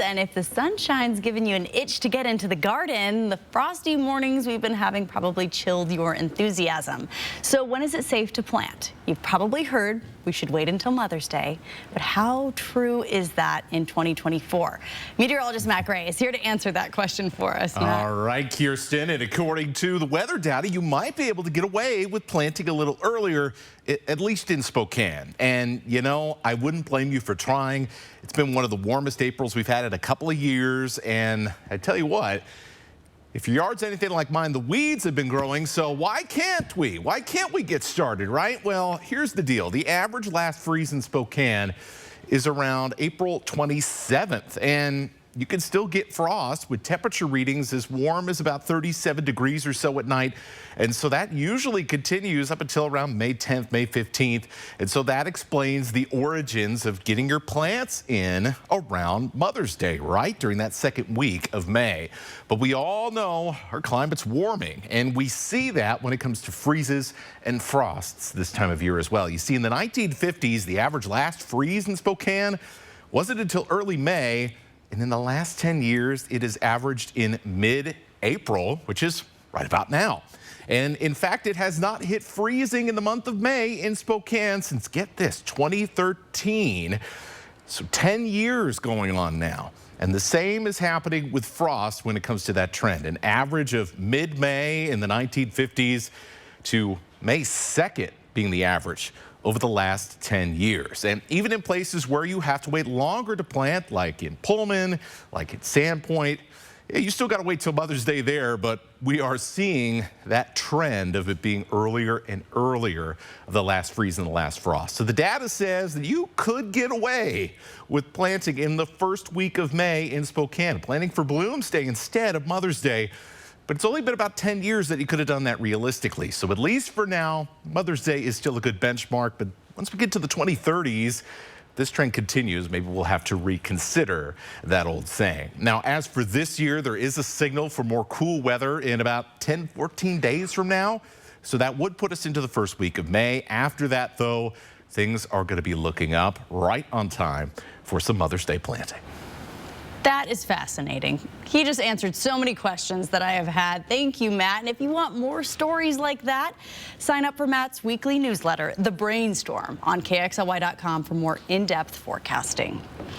And if the sunshine's giving you an itch to get into the garden, the frosty mornings we've been having probably chilled your enthusiasm. So when is it safe to plant? You've probably heard we should wait until Mother's Day, but how true is that in 2024? Meteorologist Matt Gray is here to answer that question for us. Matt. All right, Kirsten, and according to the weather data, you might be able to get away with planting a little earlier, at least in Spokane. And, you know, I wouldn't blame you for trying. It's been one of the warmest Aprils we've had in a couple of years, and I tell you what, if your yard's anything like mine, the weeds have been growing, so why can't we? Why can't we get started, right? Well, here's the deal. The average last freeze in Spokane is around April 27th, and you can still get frost with temperature readings as warm as about 37 degrees or so at night. And so that usually continues up until around May 10th, May 15th. And so that explains the origins of getting your plants in around Mother's Day, right? During that second week of May. But we all know our climate's warming, and we see that when it comes to freezes and frosts this time of year as well. You see, in the 1950s, the average last freeze in Spokane wasn't until early May. And in the last 10 years, it has averaged in mid-April, which is right about now. And in fact, it has not hit freezing in the month of May in Spokane since, get this, 2013. So 10 years going on now. And the same is happening with frost when it comes to that trend. An average of mid-May in the 1950s to May 2nd being the average over the last 10 years. And even in places where you have to wait longer to plant, like in Pullman, like in Sandpoint, you still got to wait till Mother's Day there, but we are seeing that trend of it being earlier and earlier of the last freeze and the last frost. So the data says that you could get away with planting in the first week of May in Spokane, planting for Bloomsday instead of Mother's Day. But it's only been about 10 years that you could have done that realistically. So at least for now, Mother's Day is still a good benchmark. But once we get to the 2030s, this trend continues. Maybe we'll have to reconsider that old saying. Now, as for this year, there is a signal for more cool weather in about 10, 14 days from now. So that would put us into the first week of May. After that, though, things are going to be looking up right on time for some Mother's Day planting. That is fascinating. He just answered so many questions that I have had. Thank you, Matt. And if you want more stories like that, sign up for Matt's weekly newsletter, The Brainstorm, on KXLY.com for more in-depth forecasting.